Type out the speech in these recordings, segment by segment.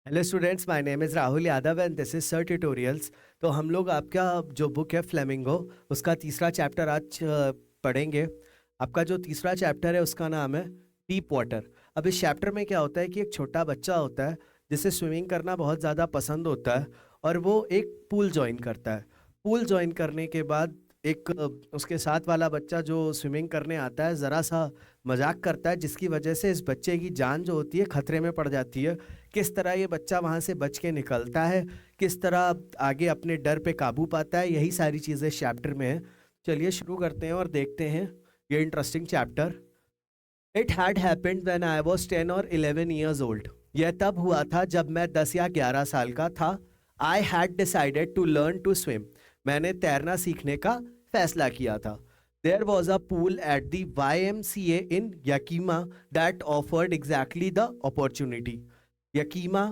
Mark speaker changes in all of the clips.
Speaker 1: Hello students, my name is Rahul Yadav and this is sir tutorials. तो हम लोग आपका जो बुक है फ्लेमिंगो, उसका तीसरा चैप्टर आज पढ़ेंगे। आपका जो तीसरा चैप्टर है उसका नाम है डीप वाटर। अब इस चैप्टर में क्या होता है कि एक छोटा बच्चा होता है जिसे स्विमिंग करना बहुत ज़्यादा पसंद होता है और वो एक पूल ज्वाइन करता है। पूल ज्वाइन करने के बाद एक उसके साथ वाला बच्चा जो स्विमिंग करने आता है ज़रा सा मजाक करता है, जिसकी वजह से इस बच्चे की जान जो होती है खतरे में पड़ जाती है। किस तरह ये बच्चा वहाँ से बच के निकलता है, किस तरह आगे अपने डर पे काबू पाता है, यही सारी चीज़ें इस चैप्टर में है। चलिए शुरू करते हैं और देखते हैं ये interesting chapter. It had happened when I was 10 और 11 ईयर्स ओल्ड। यह तब हुआ था जब मैं 10 या 11 साल का था। I had decided to learn to swim. मैंने तैरना सीखने का फैसला किया था। There was a pool at the YMCA in Yakima that offered exactly the opportunity. यकीमा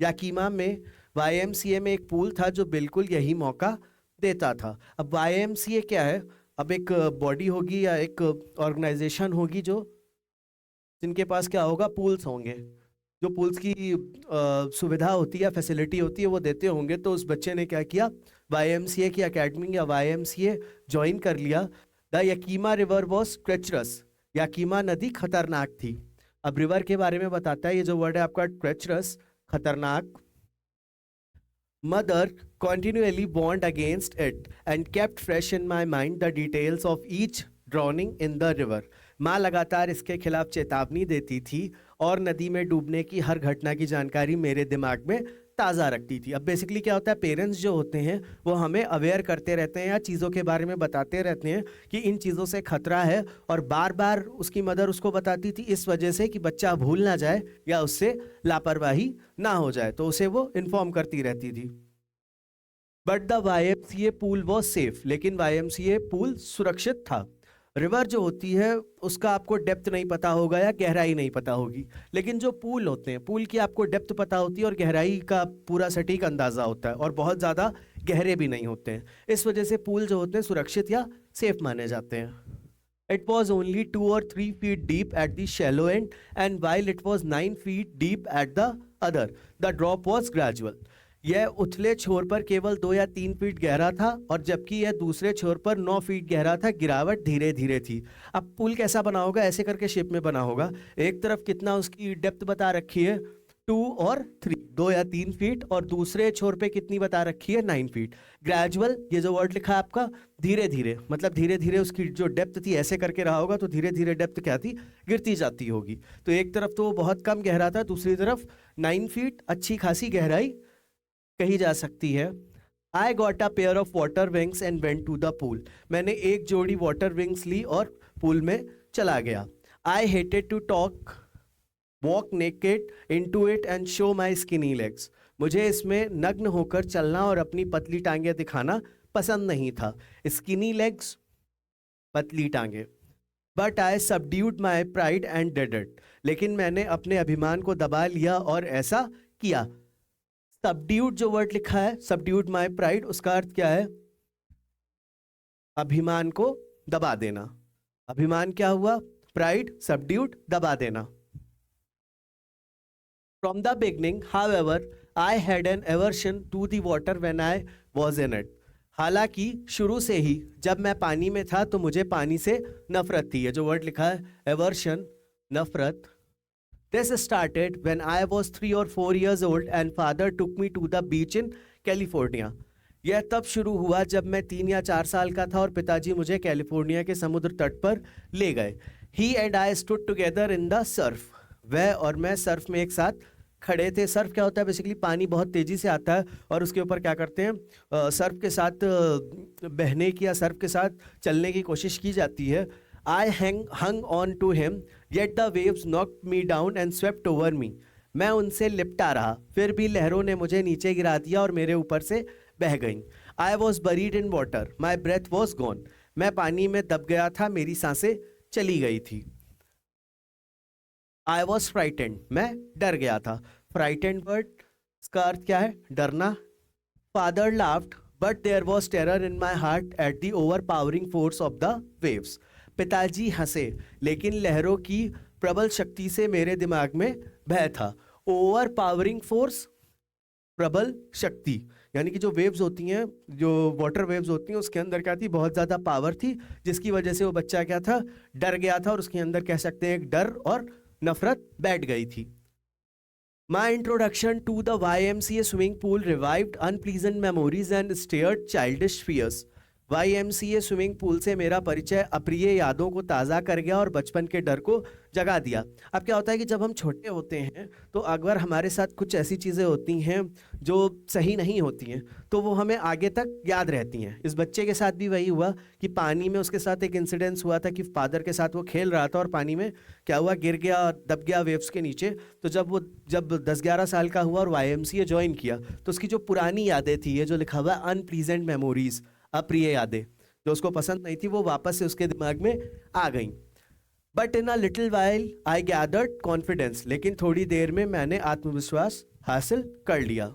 Speaker 1: याकीमा में YMCA में एक पूल था जो बिल्कुल यही मौका देता था। अब YMCA क्या है? अब एक बॉडी होगी या एक ऑर्गेनाइजेशन होगी जो जिनके पास क्या होगा, पूल्स होंगे। जो पूल्स की सुविधा होती है, फैसिलिटी होती है, वो देते होंगे। तो उस बच्चे ने क्या किया, YMCA की एकेडमी या YMCA ज्वाइन कर लिया। The Yakima river was treacherous. Yakima नदी खतरनाक थी। अब रिवर के बारे में बताता है ये जो वर्ड है आपका, ट्रेचरस, खतरनाक। Mother continually warned against it and kept fresh in my mind the details of each drowning in the river. माँ लगातार इसके खिलाफ चेतावनी देती थी और नदी में डूबने की हर घटना की जानकारी मेरे दिमाग में ताज़ा रखती थी। अब बेसिकली क्या होता है, पेरेंट्स जो होते हैं वो हमें अवेयर करते रहते हैं या चीज़ों के बारे में बताते रहते हैं कि इन चीज़ों से खतरा है, और बार बार उसकी मदर उसको बताती थी इस वजह से कि बच्चा भूल ना जाए या उससे लापरवाही ना हो जाए, तो उसे वो इन्फॉर्म करती रहती थी। But the YMCA pool was safe. लेकिन YMCA पूल सुरक्षित था। रिवर जो होती है उसका आपको डेप्थ नहीं पता होगा या गहराई नहीं पता होगी, लेकिन जो पूल होते हैं, पूल की आपको डेप्थ पता होती है और गहराई का पूरा सटीक अंदाज़ा होता है, और बहुत ज़्यादा गहरे भी नहीं होते हैं। इस वजह से पूल जो होते हैं सुरक्षित या सेफ माने जाते हैं। It was only 2 or 3 feet deep at the shallow end, and while it was 9 feet deep at the other, the drop was gradual. यह उथले छोर पर केवल 2 या 3 फीट गहरा था, और जबकि यह दूसरे छोर पर 9 फीट गहरा था। गिरावट धीरे धीरे थी। अब पुल कैसा बना होगा, ऐसे करके शेप में बना होगा। एक तरफ कितना उसकी डेप्थ बता रखी है, 2 और 3, 2 या 3 फीट, और दूसरे छोर पे कितनी बता रखी है, 9 फीट। ग्रेजुअल, ये जो वर्ड लिखा है आपका, धीरे धीरे, मतलब धीरे धीरे उसकी जो डेप्थ थी ऐसे करके रहा होगा, तो धीरे धीरे डेप्थ क्या थी, गिरती जाती होगी। तो एक तरफ तो वो बहुत कम गहरा था, दूसरी तरफ 9 फीट अच्छी खासी गहराई कही जा सकती है। I got a pair of water wings and went to the pool. मैंने एक जोड़ी वाटर विंग्स ली और पूल में चला गया। I hated to walk naked into it and show my skinny legs. मुझे इसमें नग्न होकर चलना और अपनी पतली टांगे दिखाना पसंद नहीं था। स्किनी लेग्स, पतली टांगे। But I subdued my pride and did it. लेकिन मैंने अपने अभिमान को दबा लिया और ऐसा किया। सबड्यूड जो वर्ड लिखा है, सबड्यूड माई प्राइड, उसका अर्थ क्या है, अभिमान को दबा देना। अभिमान क्या हुआ, प्राइड, सबड्यूड, दबा देना। From the beginning however I had an aversion to the water when I was in it. हालांकि शुरू से ही जब मैं पानी में था तो मुझे पानी से नफरत थी। ये जो वर्ड लिखा है, एवर्शन, नफरत। This started when I was 3 or 4 years old and father took me to the beach in California. यह तब शुरू हुआ जब मैं 3 या 4 साल का था और पिताजी मुझे कैलिफोर्निया के समुद्र तट पर ले गए। He and I stood together in the surf. वह और मैं सर्फ में एक साथ खड़े थे। सर्फ क्या होता है, बेसिकली पानी बहुत तेजी से आता है और उसके ऊपर क्या करते हैं, सर्फ के साथ बहने की या सर्फ के साथ चलने की कोशिश की जाती है। I hung on to him, yet the waves knocked me down and swept over me. मैं उनसे लिपटा रहा, फिर भी लहरों ने मुझे नीचे गिरा दिया और मेरे ऊपर से बह गईं। I was buried in water, my breath was gone. मैं पानी में दब गया था, मेरी सांसें चली गई थी। I was frightened, मैं डर गया था। Frightened word, इसका अर्थ क्या है, डरना। Father laughed, but there was terror in my heart at the overpowering force of the waves. पिताजी हंसे, लेकिन लहरों की प्रबल शक्ति से मेरे दिमाग में भय था। ओवर पावरिंग फोर्स, प्रबल शक्ति, यानी कि जो वेव्स होती हैं, जो वाटर वेव्स होती हैं, उसके अंदर क्या थी, बहुत ज़्यादा पावर थी, जिसकी वजह से वो बच्चा क्या था, डर गया था और उसके अंदर कह सकते हैं एक डर और नफरत बैठ गई थी। My introduction to the YMCA swimming pool revived unpleasant memories and stirred childish fears. YMCA swimming pool से मेरा परिचय अप्रिय यादों को ताज़ा कर गया और बचपन के डर को जगा दिया। अब क्या होता है कि जब हम छोटे होते हैं तो अगर हमारे साथ कुछ ऐसी चीज़ें होती हैं जो सही नहीं होती हैं तो वो हमें आगे तक याद रहती हैं। इस बच्चे के साथ भी वही हुआ कि पानी में उसके साथ एक इंसिडेंस हुआ था कि फादर के साथ वो खेल रहा था और पानी में क्या हुआ, गिर गया, दब गया वेव्स के नीचे। तो जब 10-11 साल का हुआ और YMCA ज्वाइन किया तो उसकी जो पुरानी यादें थी, ये जो लिखा हुआ अनप्लीजेंट मेमोरीज, अप्रिय यादें जो उसको पसंद नहीं थी, वो वापस से उसके दिमाग में आ गई। But in a little while I gathered confidence, लेकिन थोड़ी देर में मैंने आत्मविश्वास हासिल कर लिया।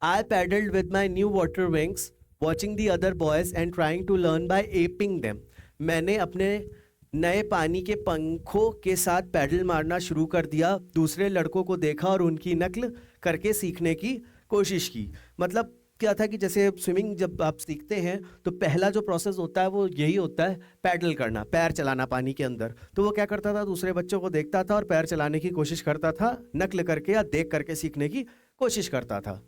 Speaker 1: I paddled with my new water wings watching the other boys and trying to learn by aping them. मैंने अपने नए पानी के पंखों के साथ पैडल मारना शुरू कर दिया, दूसरे लड़कों को देखा और उनकी नकल करके सीखने की कोशिश की। मतलब क्या था कि जैसे स्विमिंग जब आप सीखते हैं तो पहला जो प्रोसेस होता है वो यही होता है, पैडल करना, पैर चलाना पानी के अंदर। तो वो क्या करता था, दूसरे बच्चों को देखता था और पैर चलाने की कोशिश करता था, नकल करके या देख करके सीखने की कोशिश करता था।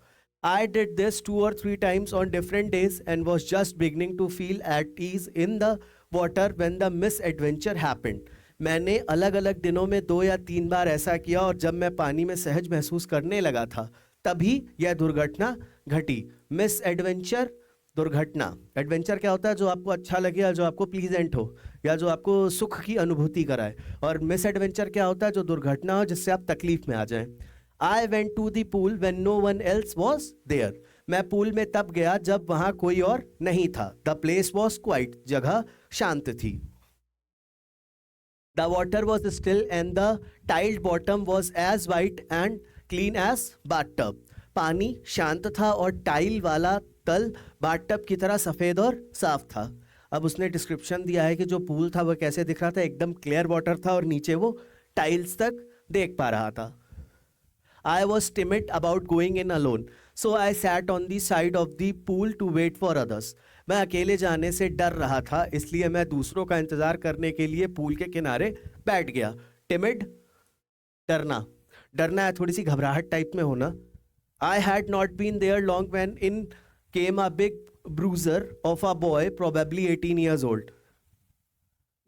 Speaker 1: I did this 2 or 3 times on different days and was just beginning to feel at ease in the water when the misadventure happened. मैंने अलग अलग दिनों में 2 या 3 बार ऐसा किया और जब मैं पानी में सहज महसूस करने लगा था तभी यह दुर्घटना घटी। मिस एडवेंचर, दुर्घटना। एडवेंचर क्या होता है, जो आपको अच्छा लगे या जो आपको प्लीजेंट हो या जो आपको सुख की अनुभूति कराए, और मिस एडवेंचर क्या होता है, जो दुर्घटना हो जिससे आप तकलीफ में आ जाएं। I went to the pool when no one else was there. मैं पूल में तब गया जब वहां कोई और नहीं था। द प्लेस वॉज क्वाइट, जगह शांत थी। The water was still and the tiled bottom was as white and clean as bathtub. पानी शांत था और टाइल वाला तल बाथटब की तरह सफ़ेद और साफ था। अब उसने डिस्क्रिप्शन दिया है कि जो पूल था वो कैसे दिख रहा था, एकदम क्लियर वाटर था और नीचे वो टाइल्स तक देख पा रहा था। I was timid about going in alone, so I sat on the side of the pool to wait for others. मैं अकेले जाने से डर रहा था, इसलिए मैं दूसरों का इंतजार करने के लिए पूल के किनारे बैठ गया। Timid, डरना, डरना है, थोड़ी सी घबराहट टाइप में होना। I had not been there long when in came a big bruiser of a boy, probably 18 years old.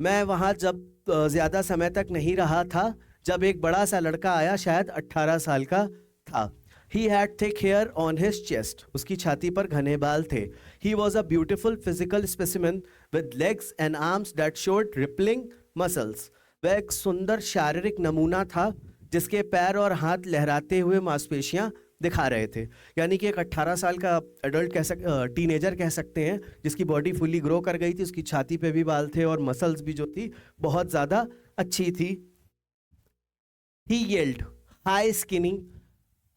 Speaker 1: मैं वहाँ जब ज़्यादा समय तक नहीं रहा था जब एक बड़ा सा लड़का आया, शायद 18 साल का था। He had thick hair on his chest. उसकी छाती पर घने बाल थे। He was a beautiful physical specimen with legs and arms that showed rippling muscles. वह एक सुंदर शारीरिक नमूना था जिसके पैर और हाथ लहराते हुए मांसपेशियां दिखा रहे थे। यानी कि एक 18 साल का एडल्ट टीनेजर कह सकते हैं, जिसकी बॉडी फुली ग्रो कर गई थी, उसकी छाती पे भी बाल थे और मसल्स भी जो थी बहुत ज़्यादा अच्छी थी। He yelled, "Hi, skinny.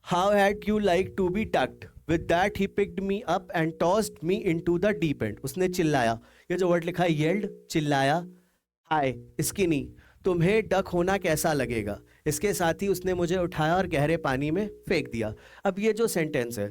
Speaker 1: How had you like to be tucked?" With that, he picked me up and tossed me into the deep end. उसने चिल्लाया, ये जो वर्ड लिखा है yelled, चिल्लाया, "Hi, skinny. तुम्हें डक होना कैसा लगेगा?" इसके साथ ही उसने मुझे उठाया और गहरे पानी में फेंक दिया। अब ये जो सेंटेंस है,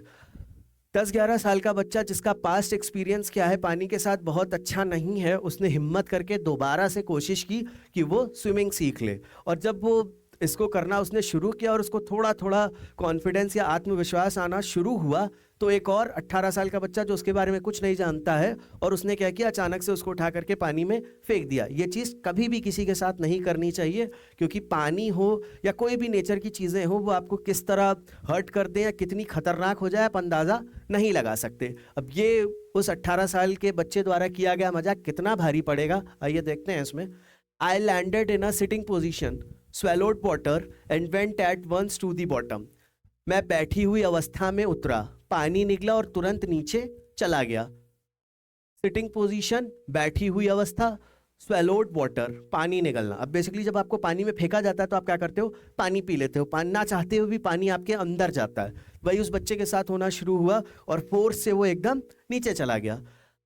Speaker 1: 10-11 साल का बच्चा जिसका पास्ट एक्सपीरियंस क्या है, पानी के साथ बहुत अच्छा नहीं है, उसने हिम्मत करके दोबारा से कोशिश की कि वो स्विमिंग सीख ले। और जब वो इसको करना उसने शुरू किया और उसको थोड़ा थोड़ा कॉन्फिडेंस या आत्मविश्वास आना शुरू हुआ, तो एक और 18 साल का बच्चा जो उसके बारे में कुछ नहीं जानता है, और उसने क्या किया, अचानक से उसको उठा करके पानी में फेंक दिया। ये चीज़ कभी भी किसी के साथ नहीं करनी चाहिए, क्योंकि पानी हो या कोई भी नेचर की चीज़ें हो, वो आपको किस तरह हर्ट कर दें या कितनी खतरनाक हो जाए आप अंदाज़ा नहीं लगा सकते। अब ये उस 18 साल के बच्चे द्वारा किया गया मजाक कितना भारी पड़ेगा, आइए देखते हैं इसमें। I landed in a sitting position, swallowed water and went at once to the bottom. मैं बैठी हुई अवस्था में उतरा, पानी निकला और तुरंत नीचे चला गया। सिटिंग पोजीशन, बैठी हुई अवस्था, swallowed water, पानी निकलना। अब बेसिकली जब आपको पानी में फेंका जाता है तो आप क्या करते हो, पानी पी लेते हो, पानी ना चाहते हुए भी पानी आपके अंदर जाता है। वही उस बच्चे के साथ होना शुरू हुआ और फोर्स से वो एकदम नीचे चला गया।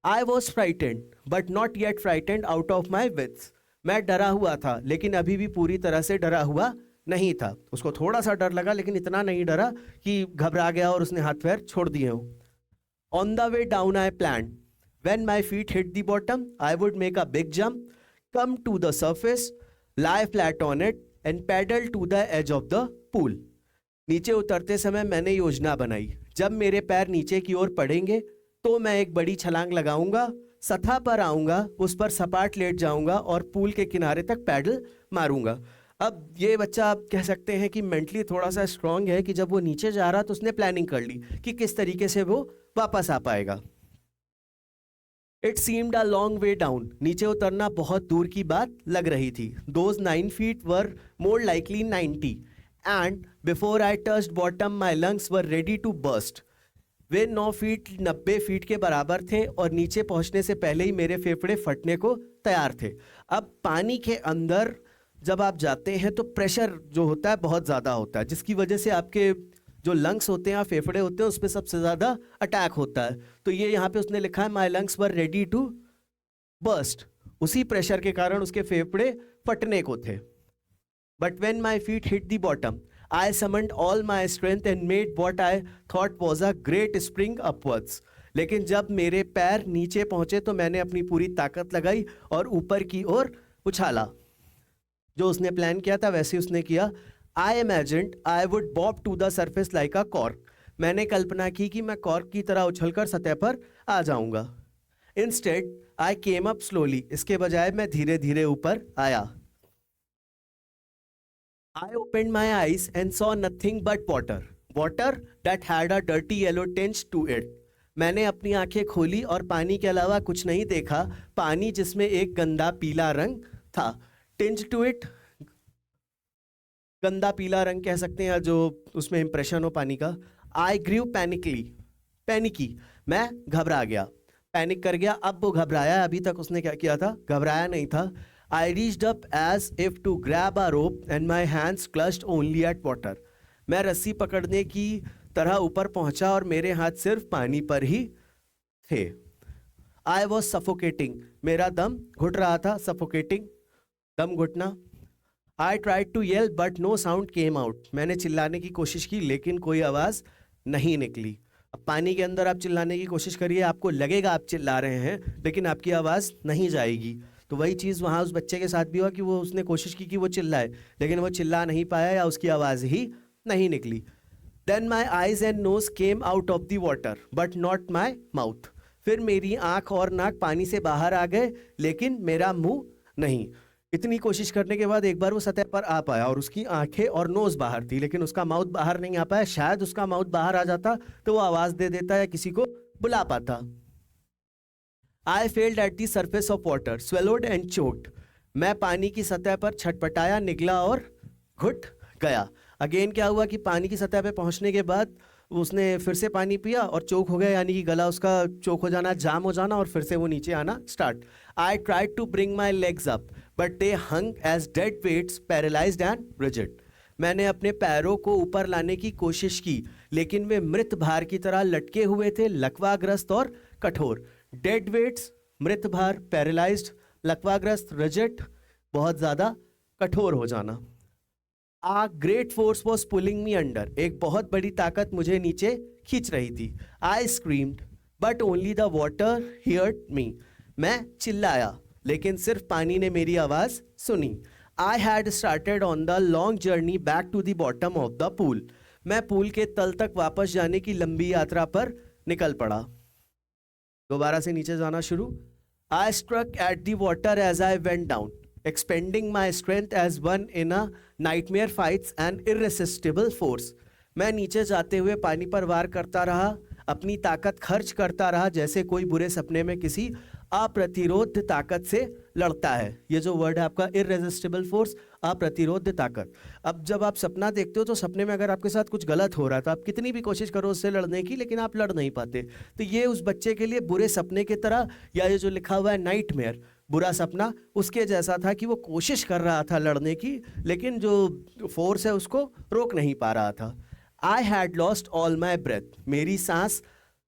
Speaker 1: I was frightened but not yet frightened out of my wits. मैं डरा हुआ था लेकिन अभी भी पूरी तरह से डरा हुआ नहीं था। उसको थोड़ा सा डर लगा, लेकिन इतना नहीं डरा कि घबरा गया और उसने हाथ पैर छोड़ दिए हों। On the way down I plan, when my feet hit the bottom I would make a big jump, come to the surface, lie flat on it and paddle to the edge of the pool. नीचे उतरते समय मैंने योजना बनाई, जब मेरे पैर नीचे की ओर पड़ेंगे तो मैं एक बड़ी छलांग लगाऊंगा, सतह पर आऊंगा, उस पर सपाट लेट जाऊंगा और पूल के किनारे तक पैडल मारूंगा। अब ये बच्चा आप कह सकते हैं कि मेंटली थोड़ा सा स्ट्रांग है कि जब वो नीचे जा रहा तो उसने प्लानिंग कर ली कि किस तरीके से वो वापस आ पाएगा। It seemed a long way down. नीचे उतरना बहुत दूर की बात लग रही थी। Those 9 feet were more likely 90. And before I touched bottom, my lungs were ready to burst. Way 9 feet 90 feet के बराबर थे और नीचे पहुंचने से पहले ही मेरे फेफड़े फटने को तैयार थे। अब पानी के अंदर जब आप जाते हैं तो प्रेशर जो होता है बहुत ज़्यादा होता है, जिसकी वजह से आपके जो लंग्स होते हैं, फेफड़े होते हैं, उस पर सबसे ज़्यादा अटैक होता है। तो ये यहाँ पे उसने लिखा है my lungs were ready to burst. उसी प्रेशर के कारण उसके फेफड़े फटने को थे। But when my feet hit the bottom I summoned all my strength and made what I thought was a great spring upwards. लेकिन जब मेरे पैर नीचे पहुंचे तो मैंने अपनी पूरी ताकत लगाई और ऊपर की ओर उछाला। जो उसने प्लान किया था वैसे उसने किया। I imagined I would bob to the surface like a cork. मैंने कल्पना की कि मैं कॉर्क की तरह उछलकर सतह पर आ जाऊंगा। Instead, I came up slowly. इसके बजाय मैं धीरे धीरे ऊपर आया। I opened my eyes and saw nothing but water. Water that had a dirty yellow tinge to it. मैंने अपनी आंखें खोली और पानी के अलावा कुछ नहीं देखा, पानी जिसमें एक गंदा पीला रंग था। Tinge to it, गंदा पीला रंग कह सकते हैं, जो उसमें इंप्रेशन हो पानी का। आई ग्रीव पैनिकी, मैं घबरा गया, पैनिक कर गया। अब वो घबराया, अभी तक उसने क्या किया था, घबराया नहीं था। I reached up as if to grab a rope and my hands clutched only at water. मैं रस्सी पकड़ने की तरह ऊपर पहुंचा और मेरे हाथ सिर्फ पानी पर ही थे। आई वॉज सफोकेटिंग, मेरा दम घुट रहा था। सफोकेटिंग, दम घुटना। I tried to yell but no sound came out. मैंने चिल्लाने की कोशिश की लेकिन कोई आवाज़ नहीं निकली। अब पानी के अंदर आप चिल्लाने की कोशिश करिए, आपको लगेगा आप चिल्ला रहे हैं लेकिन आपकी आवाज़ नहीं जाएगी। तो वही चीज़ वहाँ उस बच्चे के साथ भी हुआ कि वो उसने कोशिश की कि वो चिल्लाए, लेकिन वो चिल्ला नहीं पाया या उसकी आवाज़ ही नहीं निकली। Then my eyes and nose came out of the water but not my mouth. फिर मेरी आँख और नाक पानी से बाहर आ गए लेकिन मेरा मुँह नहीं। इतनी कोशिश करने के बाद एक बार वो सतह पर आ पाया और उसकी आंखें और नोज बाहर थी, लेकिन उसका माउथ बाहर नहीं आ पाया। शायद उसका माउथ बाहर आ जाता तो वो आवाज दे देता या किसी को बुला पाता। I failed at the surface of water, swallowed and choked. मैं पानी की सतह पर छटपटाया, निगला और घुट गया। अगेन क्या हुआ कि पानी की सतह पे पहुंचने के बाद उसने फिर से पानी पिया और चोक हो गया, यानी कि गला उसका चोक हो जाना, जाम हो जाना और फिर से वो नीचे आना start. I tried to bring my legs up but they hung as dead weights, paralysed and rigid. मैंने अपने पैरों को ऊपर लाने की कोशिश की लेकिन वे मृत भार की तरह लटके हुए थे, लकवाग्रस्त और कठोर। डेड वेट्स, मृत भार, पैरालाइज्ड, लकवाग्रस्त, रिजिड, बहुत ज़्यादा कठोर हो जाना। A great force was pulling me under. एक बहुत बड़ी ताकत मुझे नीचे खींच रही थी। I screamed, but only the water heard me. मैं चिल्लाया, लेकिन सिर्फ पानी ने मेरी आवाज़ सुनी। I had started on the long journey back to the bottom of the pool. मैं पूल के तल तक वापस जाने की लंबी यात्रा पर निकल पड़ा। दोबारा से नीचे जाना शुरू। I struck at the water as I went down, expending my strength as one in a nightmare fights an irresistible force. मैं नीचे जाते हुए पानी पर वार करता रहा, अपनी ताकत खर्च करता रहा जैसे कोई बुरे सपने में किसी अप्रतिरोध ताकत से लड़ता है। ये जो वर्ड है आपका इररेजिस्टिबल फोर्स, अप्रतिरोध ताकत। अब जब आप सपना देखते हो तो सपने में अगर आपके साथ कुछ गलत हो रहा है तो आप कितनी भी कोशिश करो उससे लड़ने की, लेकिन आप लड़ नहीं पाते। तो ये उस बच्चे के लिए बुरे सपने की तरह, या ये जो लिखा हुआ है नाइटमेयर, बुरा सपना, उसके जैसा था कि वो कोशिश कर रहा था लड़ने की, लेकिन जो फोर्स है उसको रोक नहीं पा रहा था। I had lost all my breath,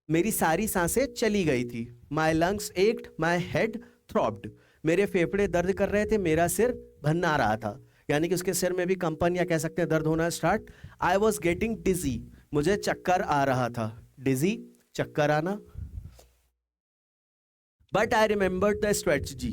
Speaker 1: मेरी सारी सांसें चली गई थी। My lungs ached, my head throbbed, मेरे फेफड़े दर्द कर रहे थे, मेरा सिर भन्ना रहा था। यानी कि उसके सिर में भी कंपन या कह सकते हैं दर्द होना start. I was getting dizzy, मुझे चक्कर आ रहा था। डिजी, चक्कर आना। But I remembered the strategy,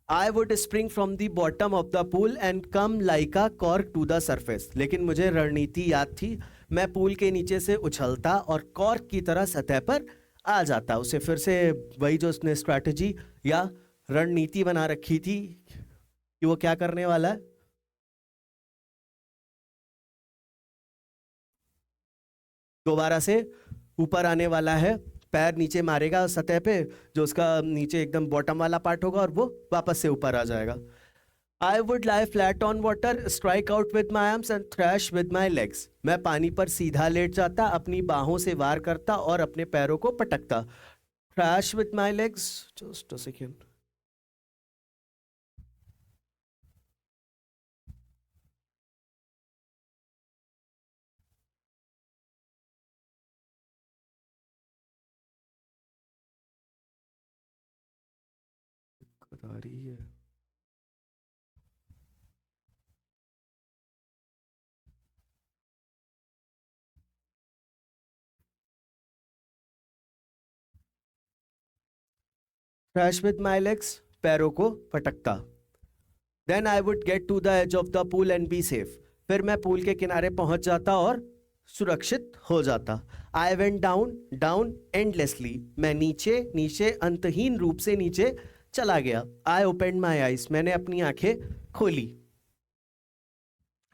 Speaker 1: I would spring from the bottom of the pool and come like a cork to the surface. लेकिन मुझे रणनीति याद थी, मैं पूल के नीचे से उछलता और कॉर्क की तरह सतह पर आ जाता। उसे फिर से वही जो उसने स्ट्रैटेजी या रणनीति बना रखी थी कि वो क्या करने वाला है, दोबारा से ऊपर आने वाला है, पैर नीचे मारेगा सतह पे, जो उसका नीचे एकदम बॉटम वाला पार्ट होगा, और वो वापस से ऊपर आ जाएगा। I would lie flat on water, strike out with my arms and trash with my legs. मैं पानी पर सीधा लेट जाता, अपनी बाहों से वार करता और अपने पैरों को पटकता। Thrash with my legs, just a second. बता रही है। थ्रैश विद माई लेग्स, पैरों को पटकता। Then I would get to the edge of the pool and be safe. फिर मैं पूल के किनारे पहुंच जाता और सुरक्षित हो जाता। I went down down endlessly, मैं नीचे नीचे अंतहीन रूप से नीचे चला गया। आई ओपन माई आईज, मैंने अपनी आंखें खोली।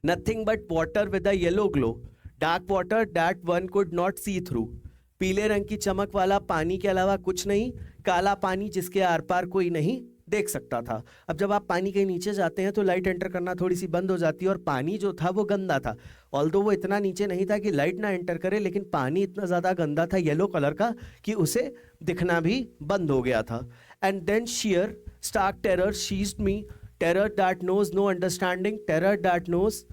Speaker 1: Nothing but water with a yellow glow, dark water that one could not see through. पीले रंग की चमक वाला पानी के अलावा कुछ नहीं, काला पानी जिसके आर पार कोई नहीं देख सकता था। अब जब आप पानी के नीचे जाते हैं तो लाइट एंटर करना थोड़ी सी बंद हो जाती है, और पानी जो था वो गंदा था। ऑल्दो वो इतना नीचे नहीं था कि लाइट ना एंटर करे, लेकिन पानी इतना ज़्यादा गंदा था येलो कलर का कि उसे दिखना भी बंद हो गया था। And then sheer stark terror seized me, terror that knows no understanding, terror that knows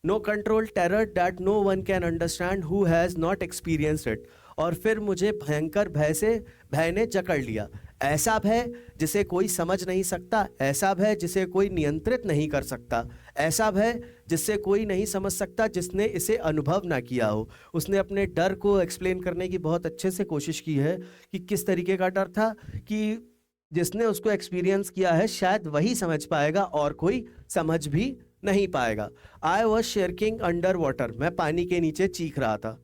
Speaker 1: no control, terror that no one can understand who has not experienced it. और फिर मुझे भयंकर भय ने जकड़ लिया। ऐसा भय जिसे कोई समझ नहीं सकता, ऐसा भय जिसे कोई नियंत्रित नहीं कर सकता, ऐसा भय जिससे कोई नहीं समझ सकता जिसने इसे अनुभव ना किया हो। उसने अपने डर को एक्सप्लेन करने की बहुत अच्छे से कोशिश की है कि किस तरीके का डर था, कि जिसने उसको एक्सपीरियंस किया है शायद वही समझ पाएगा और कोई समझ भी नहीं पाएगा। I was shrieking under water, मैं पानी के नीचे चीख रहा था।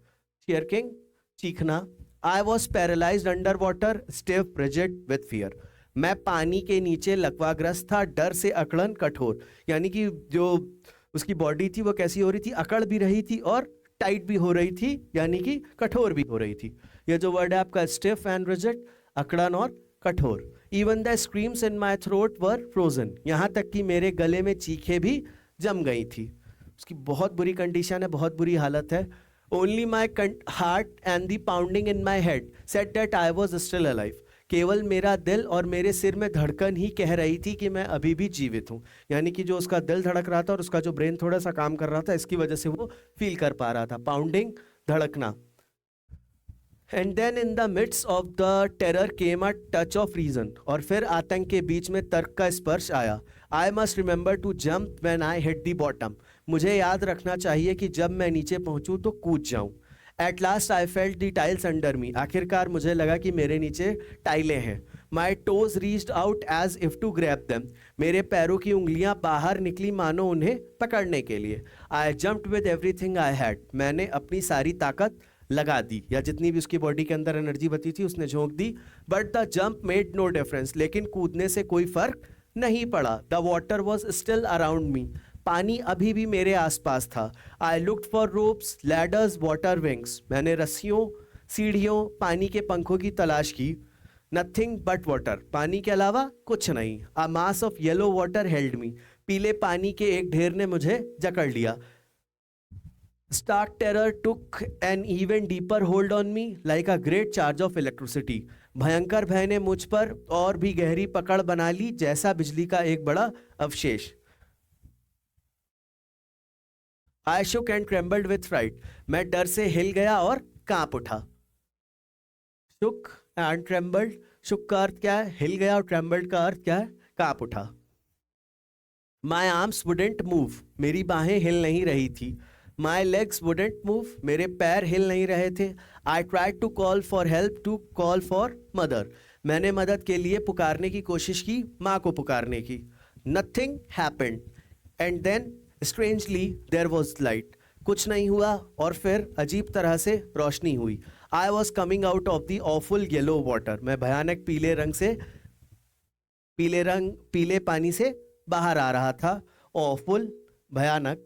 Speaker 1: शेयरकिंग, चीखना। I was paralysed under water, stiff rigid with fear, मैं पानी के नीचे लकवाग्रस्त था, डर से अकड़न कठोर। यानी कि जो उसकी बॉडी थी वो कैसी हो रही थी, अकड़ भी रही थी और टाइट भी हो रही थी, यानी कि कठोर भी हो रही थी। ये जो वर्ड है आपका स्टिफ एंड रिजिड, अकड़न और कठोर। Even the screams in my throat were frozen, यहाँ तक कि मेरे गले में चीखें भी जम गई थी। उसकी बहुत बुरी कंडीशन है, बहुत बुरी हालत है। Only my heart and the pounding in my head said that I was still alive, केवल मेरा दिल और मेरे सिर में धड़कन ही कह रही थी कि मैं अभी भी जीवित हूँ। यानी कि जो उसका दिल धड़क रहा था और उसका जो ब्रेन थोड़ा सा काम कर रहा था, इसकी वजह से वो फील कर पा रहा था, पाउंडिंग, धड़कना। And then in the midst of the terror came a touch of reason, और फिर आतंक के बीच में तर्क का स्पर्श आया। I must remember to jump when I hit the bottom, मुझे याद रखना चाहिए कि जब मैं नीचे पहुंचूं तो कूद जाऊं। At last I felt the tiles under me, आखिरकार मुझे लगा कि मेरे नीचे टाइलें हैं। My toes reached out as if to grab them, मेरे पैरों की उंगलियां बाहर निकली मानो उन्हें पकड़ने के लिए। आई jumped with everything I had, मैंने अपनी सारी ताकत लगा दी, या जितनी भी उसकी बॉडी के अंदर एनर्जी बची थी उसने झोंक दी। But the jump made no difference, लेकिन कूदने से कोई फर्क नहीं पड़ा। The water was still around me, पानी अभी भी मेरे आसपास था। I looked for ropes, ladders, water wings, मैंने रस्सियों, सीढ़ियों, पानी के पंखों की तलाश की। नथिंग बट वाटर, पानी के अलावा कुछ नहीं। A mass of yellow water held me, पीले पानी के एक ढेर ने मुझे जकड़ लिया। Stark terror took an even deeper hold on me like a great charge of electricity. भयंकर भय ने मुझ पर और भी गहरी पकड़ बना ली, जैसा बिजली का एक बड़ा अवशेष। I shook and trembled with fright. मैं डर से हिल गया और कांप उठा। Shook and trembled, shook का अर्थ क्या है, हिल गया, और trembled का अर्थ क्या है, कांप उठा। माई आर्म्स वुडेंट मूव, मेरी बाहें हिल नहीं रही थी. माई लेग्स वुडेंट मूव, मेरे पैर हिल नहीं रहे थे. I tried to call for help, to call for mother, मैंने मदद के लिए पुकारने की कोशिश की, माँ को पुकारने की. Nothing happened and then strangely there was light, कुछ नहीं हुआ और फिर अजीब तरह से रोशनी हुई. I was coming out of the awful yellow water, मैं भयानक पीले पानी से बाहर आ रहा था. ऑफुल, भयानक.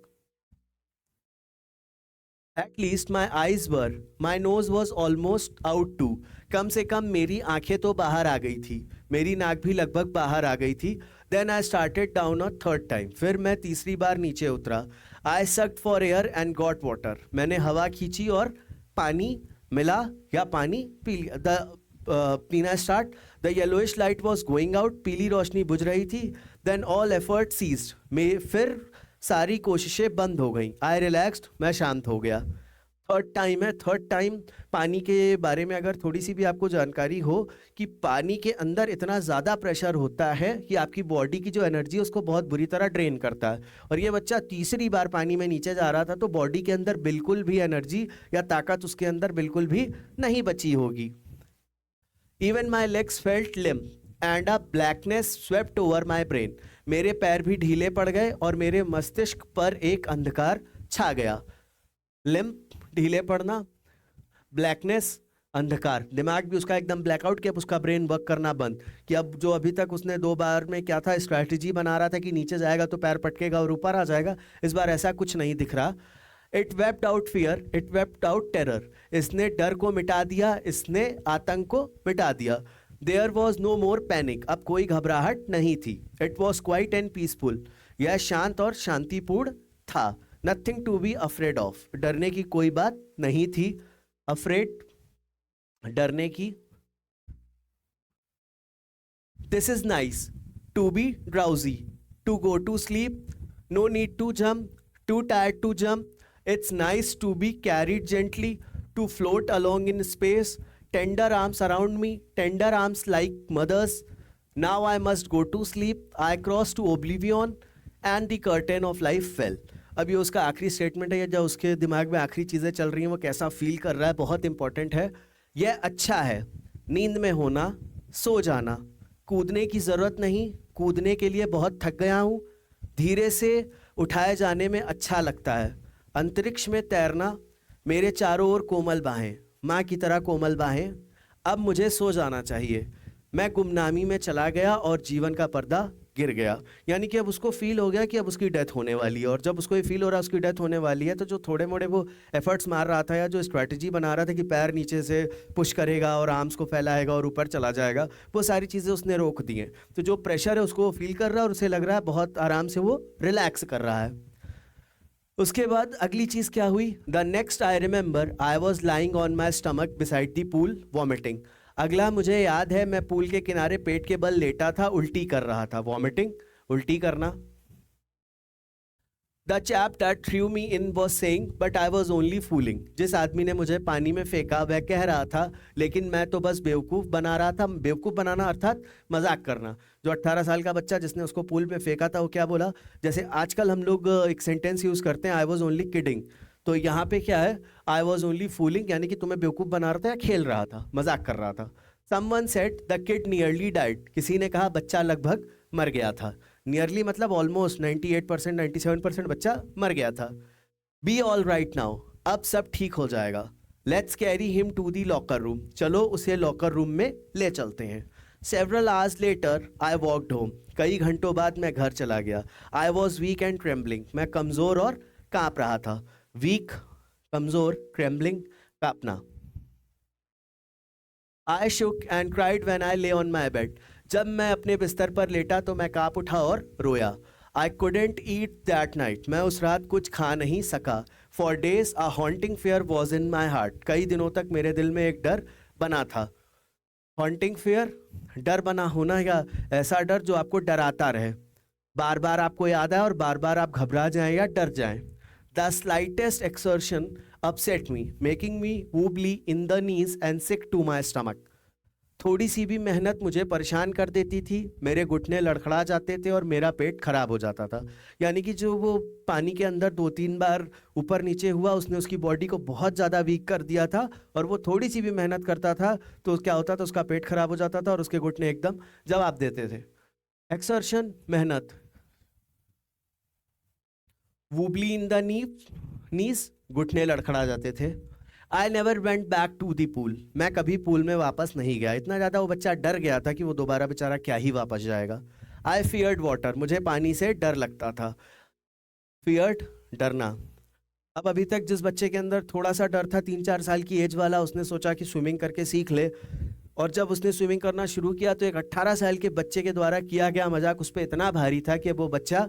Speaker 1: At least my eyes were, my nose was almost out too, कम से कम मेरी आंखें तो बाहर आ गई थी, मेरी नाक भी लगभग बाहर आ गई थी. Then I started down a third time, फिर मैं तीसरी बार नीचे उतरा. I sucked for air and got water, मैंने हवा खींची और पानी मिला या पानी पी लिया. पीना start. The yellowish light was going out, पीली रोशनी बुझ रही थी. देन ऑल एफर्ट सीज्ड, में फिर सारी कोशिशें बंद हो गई. आई रिलैक्स्ड, मैं शांत हो गया. थर्ड टाइम है. थर्ड टाइम पानी के बारे में अगर थोड़ी सी भी आपको जानकारी हो कि पानी के अंदर इतना ज़्यादा प्रेशर होता है कि आपकी बॉडी की जो एनर्जी है उसको बहुत बुरी तरह ड्रेन करता है. और ये बच्चा तीसरी बार पानी में नीचे जा रहा था तो बॉडी के अंदर बिल्कुल भी एनर्जी या ताकत उसके अंदर बिल्कुल भी नहीं बची होगी. Even my legs felt limb and a blackness swept over my brain, मेरे पैर भी ढीले पड़ गए और मेरे मस्तिष्क पर एक अंधकार छा गया. लिम, ढीले पड़ना, ब्लैकनेस, अंधकार. दिमाग भी उसका एकदम ब्लैकआउट कि अब उसका ब्रेन वर्क करना बंद, कि अब जो अभी तक उसने 2 बार में क्या था, स्ट्रैटेजी बना रहा था कि नीचे जाएगा तो पैर पटकेगा और ऊपर आ जाएगा, इस बार ऐसा कुछ नहीं दिख रहा. It wept out fear, it wept out terror, इसने डर को मिटा दिया, इसने आतंक को मिटा दिया. There was no more panic, अब कोई घबराहट नहीं थी. It was quiet and peaceful, यह शांत और शांतिपूर्ण था. Nothing to be afraid of, डरने की कोई बात नहीं थी. अफ्रेड, डरने की. This is nice to be drowsy, to go to sleep, no need to jump, too tired to jump. It's nice to be carried gently, to float along in space. Tender arms around me, tender arms like mother's. Now I must go to sleep. I cross to oblivion and the curtain of life fell. अब ये उसका आखिरी statement है, या जो उसके दिमाग में आखिरी चीज़ें चल रही हैं वो कैसा फील कर रहा है, बहुत इंपॉर्टेंट है. यह अच्छा है, नींद में होना, सो जाना, कूदने की ज़रूरत नहीं, कूदने के लिए बहुत थक गया हूँ, धीरे से उठाए जाने में अच्छा लगता है. अंतरिक्ष में तैरना, मेरे चारों ओर कोमल बाहें, माँ की तरह कोमल बाहें. अब मुझे सो जाना चाहिए. मैं गुमनामी में चला गया और जीवन का पर्दा गिर गया. यानी कि अब उसको फील हो गया कि अब उसकी डेथ होने वाली है. और जब उसको ये फील हो रहा है उसकी डेथ होने वाली है, तो जो थोड़े मोड़े वो एफर्ट्स मार रहा था या जो स्ट्रैटेजी बना रहा था कि पैर नीचे से पुश करेगा और आर्म्स को फैलाएगा और ऊपर चला जाएगा, वो सारी चीज़ें उसने रोक दी हैं. तो जो प्रेशर है उसको वो फील कर रहा है और उसे लग रहा है बहुत आराम से वो रिलैक्स कर रहा है. उसके बाद अगली चीज़ क्या हुई? The next I remember I was lying on my stomach beside the pool vomiting. अगला मुझे याद है, मैं पूल के किनारे पेट के बल लेटा था, उल्टी कर रहा था. वॉमिटिंग, उल्टी करना. The chap that through me in was saying but I was only fooling. जिस आदमी ने मुझे पानी में फेंका वह कह रहा था लेकिन मैं तो बस बेवकूफ़ बना रहा था. बेवकूफ़ बनाना अर्थात मजाक करना. जो 18 साल का बच्चा जिसने उसको पूल में फेंका था वो क्या बोला? जैसे आजकल हम लोग एक सेंटेंस यूज़ करते हैं, आई वॉज ओनली किडिंग. तो यहाँ पे क्या है? आई वॉज ओनली फूलिंग, यानी कि तुम्हें बेवकूफ़ बना रहा था या खेल रहा था, मजाक कर रहा था. Someone said the kid nearly died. किसी ने कहा बच्चा लगभग मर गया था. नियरली मतलब ऑलमोस्ट 98%, 97% बच्चा मर गया था. बी ऑल राइट नाउ, अब सब ठीक हो जाएगा. Let's carry him to the locker room. चलो उसे लॉकर रूम में ले चलते हैं. Several hours later I walked home. कई घंटों बाद मैं घर चला गया. I was weak and trembling. मैं कमज़ोर और काँप रहा था. वीक, कमज़ोर, ट्रेम्बलिंग, काँपना. I shook and cried when I lay on my bed. जब मैं अपने बिस्तर पर लेटा तो मैं काँप उठा और रोया. I couldn't eat that night. मैं उस रात कुछ खा नहीं सका. For days a haunting fear was in my heart. कई दिनों तक मेरे दिल में एक डर बना था. हॉन्टिंग फियर, डर बना होना, या ऐसा डर जो आपको डराता रहे, बार बार आपको याद आए और बार बार आप घबरा जाएं या डर जाएं. The slightest exertion upset me, making me wobbly in the knees and sick to my stomach. थोड़ी सी भी मेहनत मुझे परेशान कर देती थी, मेरे घुटने लड़खड़ा जाते थे और मेरा पेट खराब हो जाता था। यानी कि जो वो पानी के अंदर 2-3 बार ऊपर नीचे हुआ, उसने उसकी बॉडी को बहुत ज़्यादा वीक कर दिया था। और वो थोड़ी सी भी मेहनत करता था तो क्या होता था, उसका पेट खराब हो जाता था और उसके घुटने एकदम जवाब देते थे। एक्सर्शन, मेहनत। वूबली इन द नीज, घुटने लड़खड़ा जाते थे। I never went back to the pool, मैं कभी पूल में वापस नहीं गया। इतना ज़्यादा वो बच्चा डर गया था कि वो दोबारा बेचारा क्या ही वापस जाएगा। आई फियर्ड वाटर, मुझे पानी से डर लगता था। फियर्ड, डरना। अब अभी तक जिस बच्चे के अंदर थोड़ा सा डर था, 3-4 साल की एज वाला, उसने सोचा कि स्विमिंग करके सीख ले। और जब उसने स्विमिंग करना शुरू किया तो एक 18 साल के बच्चे के द्वारा किया गया मजाक उस पर इतना भारी था कि वो बच्चा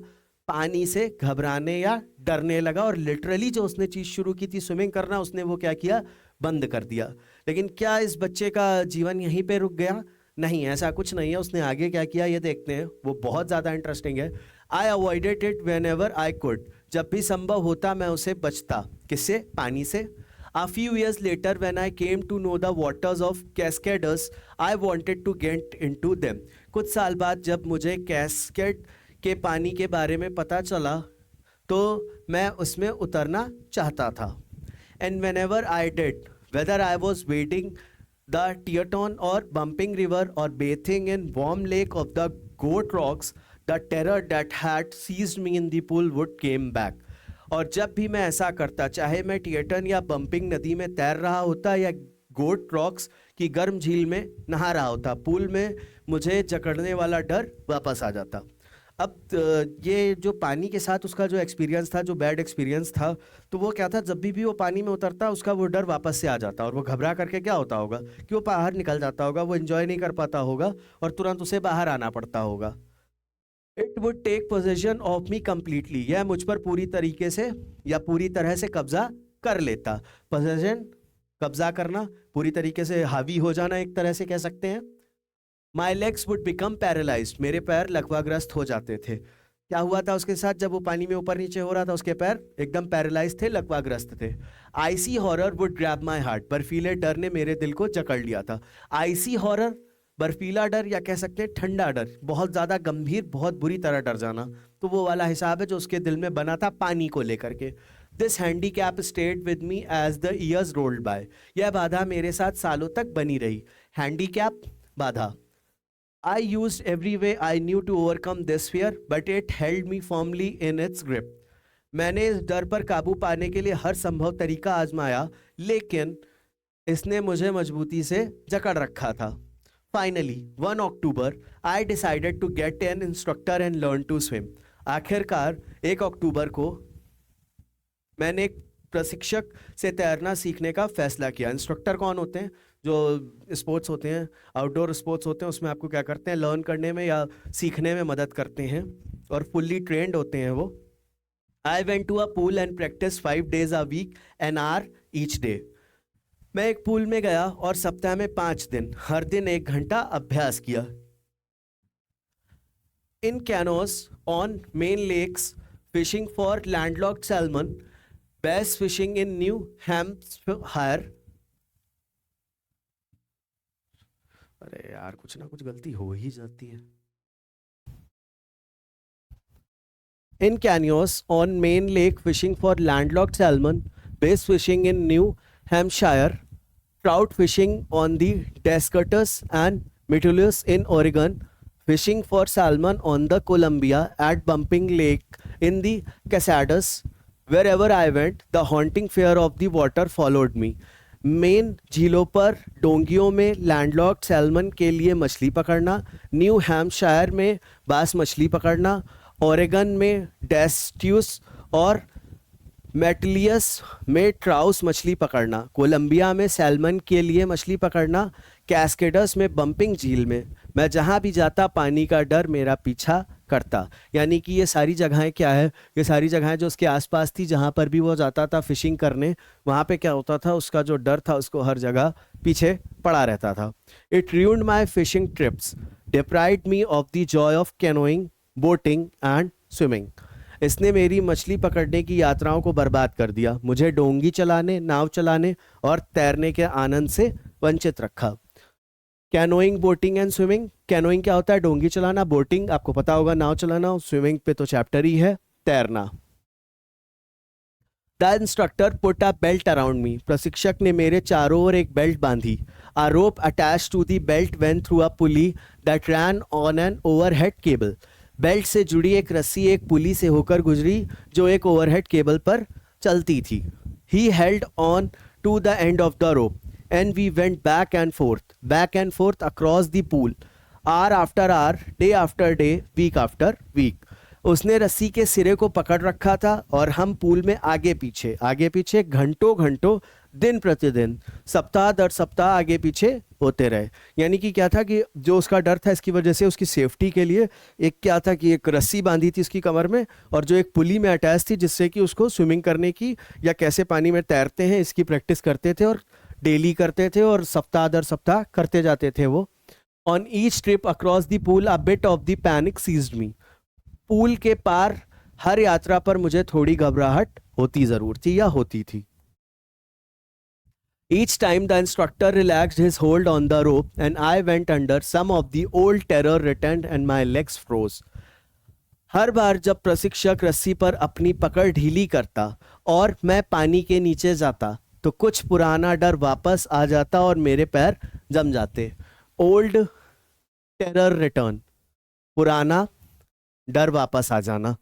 Speaker 1: पानी से घबराने या डरने लगा। और लिटरली जो उसने चीज़ शुरू की थी स्विमिंग करना, उसने वो क्या किया, बंद कर दिया। लेकिन क्या इस बच्चे का जीवन यहीं पे रुक गया? नहीं, ऐसा कुछ नहीं है। उसने आगे क्या किया ये देखते हैं, वो बहुत ज़्यादा इंटरेस्टिंग है। I avoided it whenever I could, जब भी संभव होता मैं उसे बचता। किससे? पानी से। A few years later, when I came to know the waters of Cascades, I wanted to get into them. कुछ साल बाद जब मुझे कैस्केड के पानी के बारे में पता चला तो मैं उसमें उतरना चाहता था। And whenever I did, whether I was wading the Teton or bumping river or bathing in warm lake of the goat rocks, the terror that had seized me in the pool would came back. और जब भी मैं ऐसा करता, चाहे मैं टिएटन या bumping नदी में तैर रहा होता या गोट रॉक्स की गर्म झील में नहा रहा होता, पूल में मुझे जकड़ने वाला डर वापस आ जाता। अब ये जो पानी के साथ उसका जो एक्सपीरियंस था, जो बैड एक्सपीरियंस था, तो वो क्या था, जब भी वो पानी में उतरता उसका वो डर वापस से आ जाता और वो घबरा करके क्या होता होगा कि वो बाहर निकल जाता होगा, वो एंजॉय नहीं कर पाता होगा और तुरंत उसे बाहर आना पड़ता होगा। It would take possession of me completely, यह मुझ पर पूरी तरीके से या पूरी तरह से कब्जा कर लेता। पोजेशन, कब्जा करना, पूरी तरीके से हावी हो जाना एक तरह से कह सकते हैं। My legs would become paralysed, मेरे पैर लकवाग्रस्त हो जाते थे। क्या हुआ था उसके साथ? जब वो पानी में ऊपर नीचे हो रहा था उसके पैर एकदम पैरालाइज थे, लकवाग्रस्त थे। IC horror would grab my heart, बर्फीले डर ने मेरे दिल को जकड़ लिया था। आईसी हॉरर, बर्फीला डर या कह सकते हैं ठंडा डर, बहुत ज़्यादा गंभीर, बहुत बुरी तरह डर जाना, तो वो वाला हिसाब है जो उसके दिल में बना था पानी को लेकर के। This handicap stayed with me as the years rolled by, यह बाधा मेरे साथ सालों तक बनी रही। हैंडीकैप, बाधा। I use every way I knew to overcome this fear but it held me firmly in its grip, मैंने इस डर पर काबू पाने के लिए हर संभव तरीका आजमाया लेकिन इसने मुझे मजबूती से जकड़ रखा था। Finally, 1 October, I decided to get an instructor and learn to swim. आखिरकार 1 अक्टूबर को मैंने एक प्रशिक्षक से तैरना सीखने का फैसला किया। इंस्ट्रक्टर कौन होते हैं? जो स्पोर्ट्स होते हैं, आउटडोर स्पोर्ट्स होते हैं, उसमें आपको क्या करते हैं, लर्न करने में या सीखने में मदद करते हैं और फुल्ली ट्रेंड होते हैं वो। I went to a pool and practice 5 days a week, an hour each day. मैं एक पूल में गया और सप्ताह में 5 दिन, हर दिन 1 घंटा अभ्यास किया। In canoes on Maine lakes, fishing for landlocked salmon, bass fishing in New Hampshire. अरे यार, कुछ ना कुछ गलती हो ही जाती है। In Kineo's on Maine lake, fishing for landlocked salmon, bass fishing in New Hampshire, trout fishing on the Descartes and Metellus in Oregon, fishing for salmon on the Columbia at Bumping Lake in the Cascades. Wherever I went, the haunting fear of the water followed me. Main झीलों पर डोंगियों में landlocked salmon के लिए मछली पकड़ना, new Hampshire में बास मछली पकड़ना, ओरेगन में डेस्ट्यूस और मेटलियस में ट्राउस मछली पकड़ना, कोलंबिया में सैल्मन के लिए मछली पकड़ना, कैस्केडस में बम्पिंग झील में, मैं जहाँ भी जाता पानी का डर मेरा पीछा करता। यानी कि ये सारी जगहें क्या है, ये सारी जगहें जो उसके आसपास थी, जहाँ पर भी वो जाता था फिशिंग करने, वहाँ पे क्या होता था, उसका जो डर था उसको हर जगह पीछे पड़ा रहता था। It ruined my fishing trips, deprived me of the Joy of canoeing, boating and swimming. इसने मेरी मछली पकड़ने की यात्राओं को बर्बाद कर दिया, मुझे डोंगी चलाने, नाव चलाने और तैरने के आनंद से वंचित रखा। Canoeing, boating and swimming. Canoeing क्या होता है? डोंगी चलाना। बोटिंग आपको पता होगा, नाव चलाना। स्विमिंग पे तो चैप्टर ही है, तैरना। The instructor put a belt around me. प्रशिक्षक ने मेरे चारों ओर एक बेल्ट बांधी। A rope attach to the belt went through a pulley that ran on an overhead cable. Belt से जुड़ी एक रस्सी एक पुली से होकर गुजरी जो एक ओवरहेड केबल पर चलती थी। He held on to the end of the rope and we went back and forth across the pool, hour after hour, day after day, week after week. उसने रस्सी के सिरे को पकड़ रखा था और हम पूल में आगे पीछे घंटों घंटों, दिन प्रतिदिन, सप्ताह दर सप्ताह आगे पीछे होते रहे। यानी कि क्या था कि जो उसका डर था, इसकी वजह से उसकी सेफ्टी के लिए एक क्या था कि एक रस्सी बांधी थी उसकी कमर में, और जो एक पुली में अटैच थी, जिससे कि उसको स्विमिंग करने की या कैसे पानी में तैरते हैं इसकी प्रैक्टिस करते थे, और डेली करते थे और सप्ताह दर सप्ताह करते जाते थे वो। On each trip across the pool a bit of the panic seized me. Pool के पार हर यात्रा पर मुझे थोड़ी घबराहट होती जरूर थी या होती थी। Each time the instructor relaxed his hold on the rope and I went under, some of the old terror returned and my legs froze. हर बार जब प्रशिक्षक रस्सी पर अपनी पकड़ ढीली करता और मैं पानी के नीचे जाता तो कुछ पुराना डर वापस आ जाता और मेरे पैर जम जाते। ओल्ड टेरर रिटर्न, पुराना डर वापस आ जाना।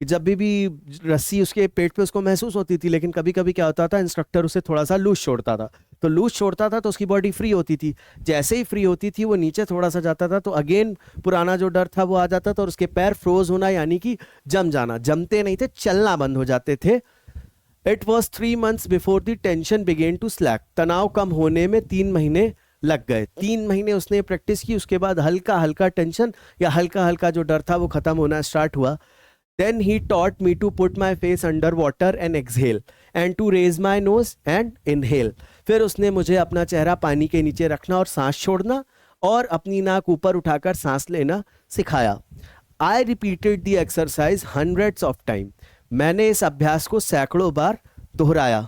Speaker 1: जब भी रस्सी उसके पेट पे उसको महसूस होती थी, लेकिन कभी कभी क्या होता था, इंस्ट्रक्टर उसे थोड़ा सा लूज छोड़ता था, तो लूज छोड़ता था तो उसकी बॉडी फ्री होती थी। जैसे ही फ्री होती थी वो नीचे थोड़ा सा जाता था तो अगेन पुराना जो डर था वो आ जाता था और उसके पैर फ्रोज होना, यानी कि जम जाना। जमते नहीं थे, चलना बंद हो जाते थे। It was 3 months before the tension began to slack. तनाव कम होने में 3 महीने लग गए। 3 महीने उसने प्रैक्टिस की, उसके बाद हल्का हल्का टेंशन या हल्का हल्का जो डर था वो खत्म होना स्टार्ट हुआ। Then he taught me to put my face under water and exhale and to raise my nose and inhale. फिर उसने मुझे अपना चेहरा पानी के नीचे रखना और सांस छोड़ना और अपनी नाक ऊपर उठाकर सांस लेना सिखाया। I repeated the exercise hundreds of times. मैंने इस अभ्यास को सैकड़ों बार दोहराया।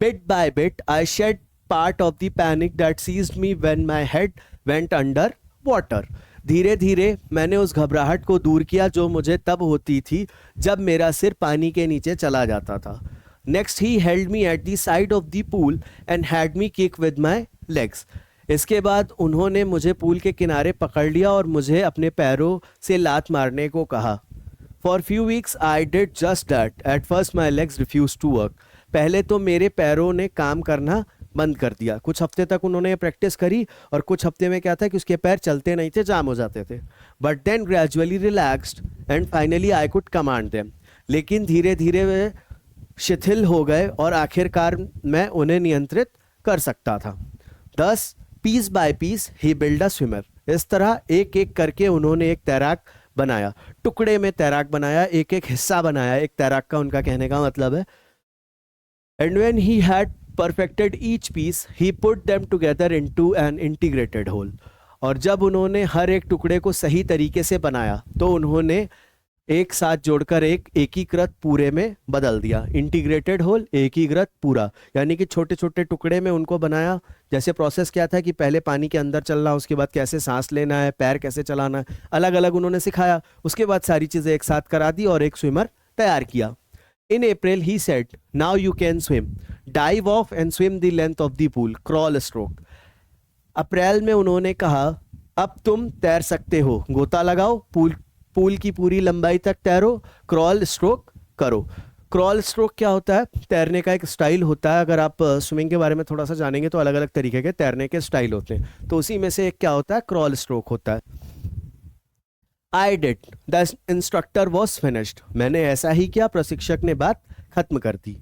Speaker 1: Bit by bit, I shed part of the panic that seized me when my head went under water. धीरे धीरे मैंने उस घबराहट को दूर किया जो मुझे तब होती थी जब मेरा सिर पानी के नीचे चला जाता था। Next, he held me at the side of the pool and had me kick with my legs. इसके बाद उन्होंने मुझे पूल के किनारे पकड़ लिया और मुझे अपने पैरों से लात मारने को कहा। For few weeks I did just that. At first my legs refused to work. पहले तो मेरे पैरों ने काम करना बंद कर दिया। कुछ हफ्ते तक उन्होंने प्रैक्टिस करी और कुछ हफ्ते में क्या था कि उसके पैर चलते नहीं थे, जाम हो जाते थे। But then gradually relaxed and finally I could command them. लेकिन धीरे धीरे वे शिथिल हो गए और आखिरकार मैं उन्हें नियंत्रित कर सकता था। Thus, piece by piece he built a swimmer. इस तरह एक एक करके उन्होंने एक तैराक बनाया, टुकड़े में तैराक बनाया, एक एक हिस्सा बनाया। एक तैराक का उनका कहने का मतलब है। And when he had perfected each piece, he put them together into an integrated whole. और जब उन्होंने हर एक टुकड़े को सही तरीके से बनाया तो उन्होंने एक साथ जोड़कर एक एकीकृत पूरे में बदल दिया। इंटीग्रेटेड होल, एकीकृत पूरा, यानी कि छोटे छोटे टुकड़े में उनको बनाया। जैसे प्रोसेस क्या था कि पहले पानी के अंदर चलना, उसके बाद कैसे सांस लेना है, पैर कैसे चलाना है, अलग अलग उन्होंने सिखाया। उसके बाद सारी चीज़ें एक साथ करा दी और एक स्विमर तैयार किया। In April he said, now you can swim, dive off and swim the length of the pool, crawl stroke. अप्रैल में उन्होंने कहा, अब तुम तैर सकते हो, गोता लगाओ, पूल की पूरी लंबाई तक तैरो, क्रॉल स्ट्रोक करो। क्रॉल स्ट्रोक क्या होता है? तैरने का एक स्टाइल होता है। अगर आप स्विमिंग के बारे में थोड़ा सा जानेंगे तो अलग अलग तरीके के तैरने के स्टाइल होते हैं, तो उसी में से एक क्या होता है? क्रॉल स्ट्रोक होता है। I did, the instructor was finished. मैंने ऐसा ही किया, प्रशिक्षक ने बात खत्म कर दी।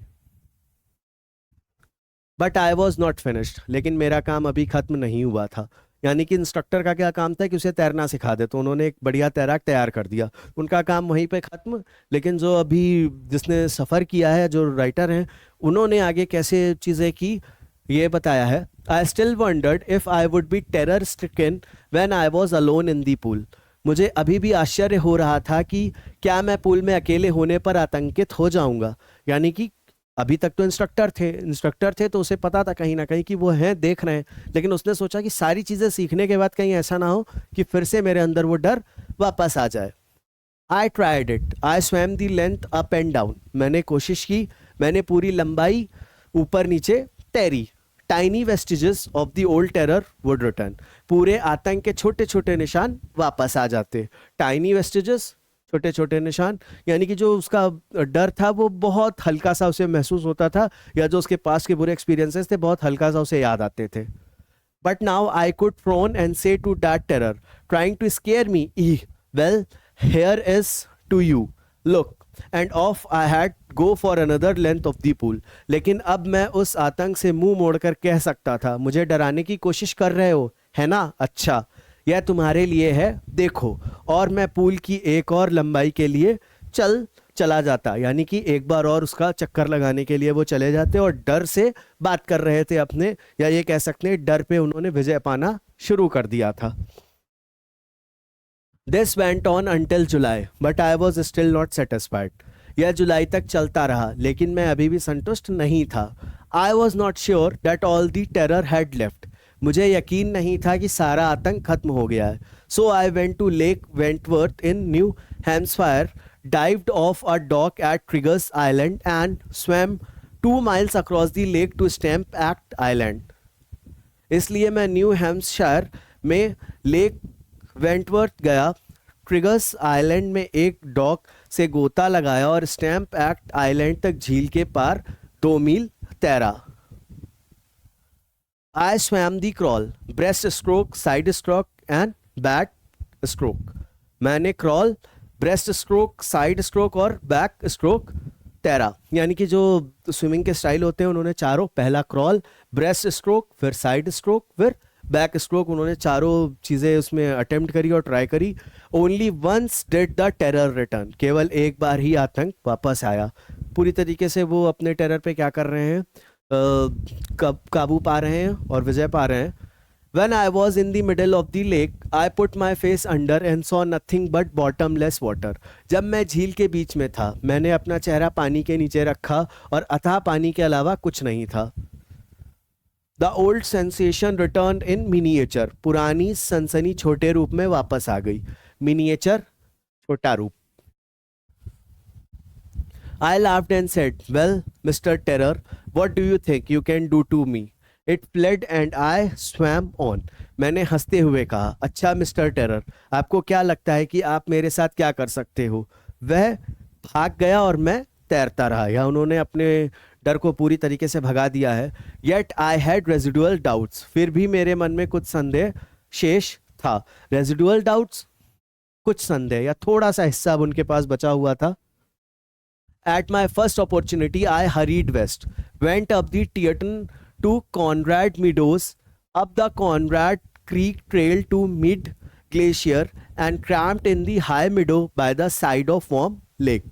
Speaker 1: But I was not finished, लेकिन मेरा काम अभी खत्म नहीं हुआ था। यानी कि इंस्ट्रक्टर का क्या काम था कि उसे तैरना सिखा दे, तो उन्होंने एक बढ़िया तैराक तैयार कर दिया, उनका काम वहीं पे खत्म। लेकिन जो अभी जिसने सफ़र किया है, जो राइटर हैं, उन्होंने आगे कैसे चीज़ें की ये बताया है। I still wondered if I would be terror stricken when I was alone in the pool. मुझे अभी भी आश्चर्य हो रहा था कि क्या मैं पूल में अकेले होने पर आतंकित हो जाऊंगा, यानी कि अभी तक तो इंस्ट्रक्टर थे तो उसे पता था कहीं ना कहीं कि वो हैं, देख रहे हैं, लेकिन उसने सोचा कि सारी चीजें सीखने के बाद कहीं ऐसा ना हो कि फिर से मेरे अंदर वो डर वापस आ जाए। I tried it, I swam the length up and down, मैंने कोशिश की, मैंने पूरी लंबाई ऊपर नीचे तैरी। Tiny vestiges of the old terror would return, पूरे आतंक के छोटे छोटे निशान वापस आ जाते। टाइनी वेस्टिजेस, छोटे छोटे निशान, यानी कि जो उसका डर था वो बहुत हल्का सा उसे महसूस होता था, या जो उसके पास के बुरे एक्सपीरियंसेस थे बहुत हल्का सा उसे याद आते थे। But now I could frown and say to that terror trying to scare me, eh well here is to you, look, and off I had go for another length of the pool. लेकिन अब मैं उस आतंक से मुंह मोड़कर कह सकता था, मुझे डराने की कोशिश कर रहे हो है ना, अच्छा यह तुम्हारे लिए है, देखो, और मैं पूल की एक और लंबाई के लिए चला जाता, यानी कि एक बार और उसका चक्कर लगाने के लिए वो चले जाते और डर से बात कर रहे थे अपने, या ये कह सकते हैं डर पे उन्होंने विजय पाना शुरू कर दिया था। This went on until July but I was still not satisfied, यह जुलाई तक चलता रहा लेकिन मैं अभी भी संतुष्ट नहीं था। आई was not sure that all the terror had left, मुझे यकीन नहीं था कि सारा आतंक खत्म हो गया है। So I went to Lake Wentworth in New Hampshire, dived off a dock at Triggers Island and swam 2 miles across the lake to Stamp Act Island. इसलिए मैं न्यू हैम्पशायर में लेक वेंटवर्थ गया, ट्रिगर्स आइलैंड में एक dock से गोता लगाया और स्टैम्प एक्ट आइलैंड तक झील के पार 2 मील तैरा। I swam the crawl, breast stroke, side stroke and back stroke, मैंने crawl, breast stroke, side stroke और बैक स्ट्रोक तैरा, यानी कि जो स्विमिंग के स्टाइल होते हैं उन्होंने चारों, पहला क्रॉल, ब्रेस्ट स्ट्रोक, फिर साइड स्ट्रोक, फिर बैक स्ट्रोक, उन्होंने चारों चीज़ें उसमें अटेम्प्ट करी और ट्राई करी। Only once did the terror return, केवल एक बार ही आतंक वापस आया। पूरी तरीके से वो अपने टेरर पे क्या कर रहे हैं, काबू पा रहे हैं और विजय पा रहे हैं। When I was in the middle of the lake, I put my face under and saw nothing but bottomless water. जब मैं झील के बीच में था, मैंने अपना चेहरा पानी के नीचे रखा और अथाह पानी के अलावा कुछ नहीं था। The old sensation returned in miniature. पुरानी सनसनी छोटे रूप में वापस आ गई। Miniature, छोटा रूप। I laughed and said, "Well, Mr. Terror, what do you think you can do to me?" It fled and I swam on. मैंने हंसते हुए कहा, अच्छा मिस्टर टेरर, आपको क्या लगता है कि आप मेरे साथ क्या कर सकते हो? वह भाग गया और मैं तैरता रहा, या उन्होंने अपने डर को पूरी तरीके से भगा दिया है। Yet I had residual doubts. फिर भी मेरे मन में कुछ संदेह शेष था। Residual doubts, कुछ संदेह या थोड़ा सा हिस्सा अब उनके पास बचा हुआ था। At my first opportunity, I hurried west, went up the Teton to Conrad Meadows, up the Conrad Creek Trail to Mid Glacier and camped in the high meadow by the side of Warm Lake.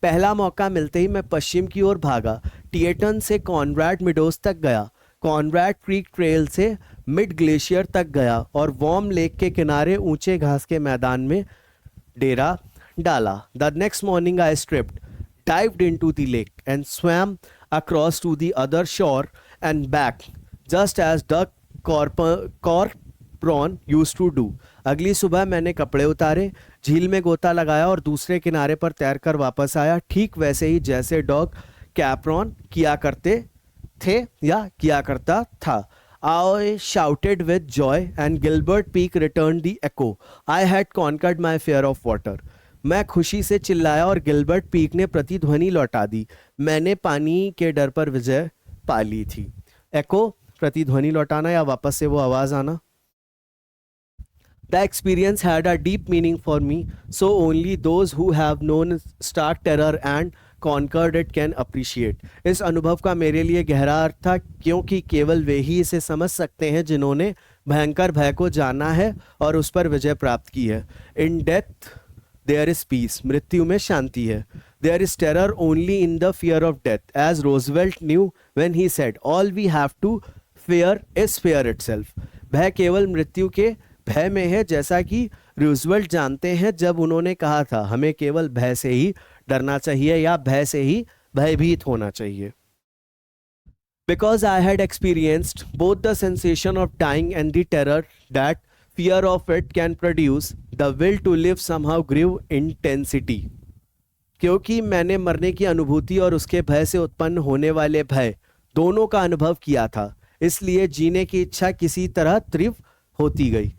Speaker 1: पहला मौका मिलते ही मैं पश्चिम की ओर भागा, टिएटन से Conrad meadows तक गया, Conrad creek trail से मिड ग्लेशियर तक गया और वॉर्म लेक के किनारे ऊंचे घास के मैदान में डेरा डाला। The next morning I stripped, dived into the lake and swam across to the other shore and back, just as Doug Corpron used to do. अगली सुबह मैंने कपड़े उतारे, झील में गोता लगाया और दूसरे किनारे पर तैरकर वापस आया, ठीक वैसे ही जैसे डॉग कैप्रॉन किया करते थे या किया करता था। I shouted with joy and Gilbert Peak returned the echo. I had conquered my fear of water. मैं खुशी से चिल्लाया और गिलबर्ट पीक ने प्रतिध्वनि लौटा दी, मैंने पानी के डर पर विजय पा ली थी। एको, प्रतिध्वनि लौटाना या वापस से वो आवाज आना। The experience had a deep meaning for me, so only those who have known stark terror and conquered it can appreciate. इस अनुभव का मेरे लिए गहरा अर्थ था, क्योंकि केवल वे ही इसे समझ सकते हैं जिन्होंने भयंकर भय को जाना है और उस पर विजय प्राप्त की है। In death there is peace. मृत्यु में शांति है। There is terror only in the fear of death, as Roosevelt knew when he said, "All we have to fear is fear itself." भय केवल मृत्यु के भय में है, जैसा कि रूजवेल्ट जानते हैं जब उन्होंने कहा था, हमें केवल भय से ही डरना चाहिए या भय से ही भयभीत होना चाहिए। because I had experienced both the sensation of dying and the terror that fear of it can produce, the will to live somehow grew intensity. क्योंकि मैंने मरने की अनुभूति और उसके भय से उत्पन्न होने वाले भय दोनों का अनुभव किया था, इसलिए जीने की इच्छा किसी तरह तीव्र होती गई.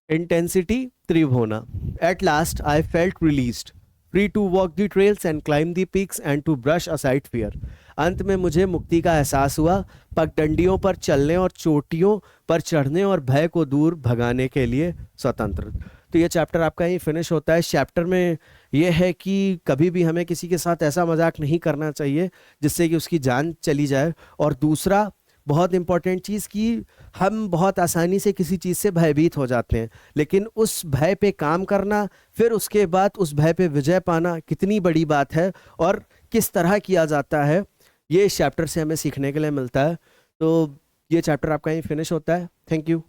Speaker 1: इंटेंसिटी, तीव्र होना. At last I felt released, free to walk the trails and climb the peaks and to brush aside fear. अंत में मुझे मुक्ति का एहसास हुआ, पगडंडियों पर चलने और चोटियों पर चढ़ने और भय को दूर भगाने के लिए स्वतंत्र. तो ये चैप्टर आपका यहीं फिनिश होता है. इस चैप्टर में ये है कि कभी भी हमें किसी के साथ ऐसा मजाक नहीं करना चाहिए जिससे कि उसकी जान चली जाए. और दूसरा बहुत इंपॉर्टेंट चीज़ कि हम बहुत आसानी से किसी चीज़ से भयभीत हो जाते हैं, लेकिन उस भय पे काम करना, फिर उसके बाद उस भय पे विजय पाना कितनी बड़ी बात है और किस तरह किया जाता है, ये इस चैप्टर से हमें सीखने के लिए मिलता है. तो ये चैप्टर आपका यहीं फिनिश होता है. Thank you.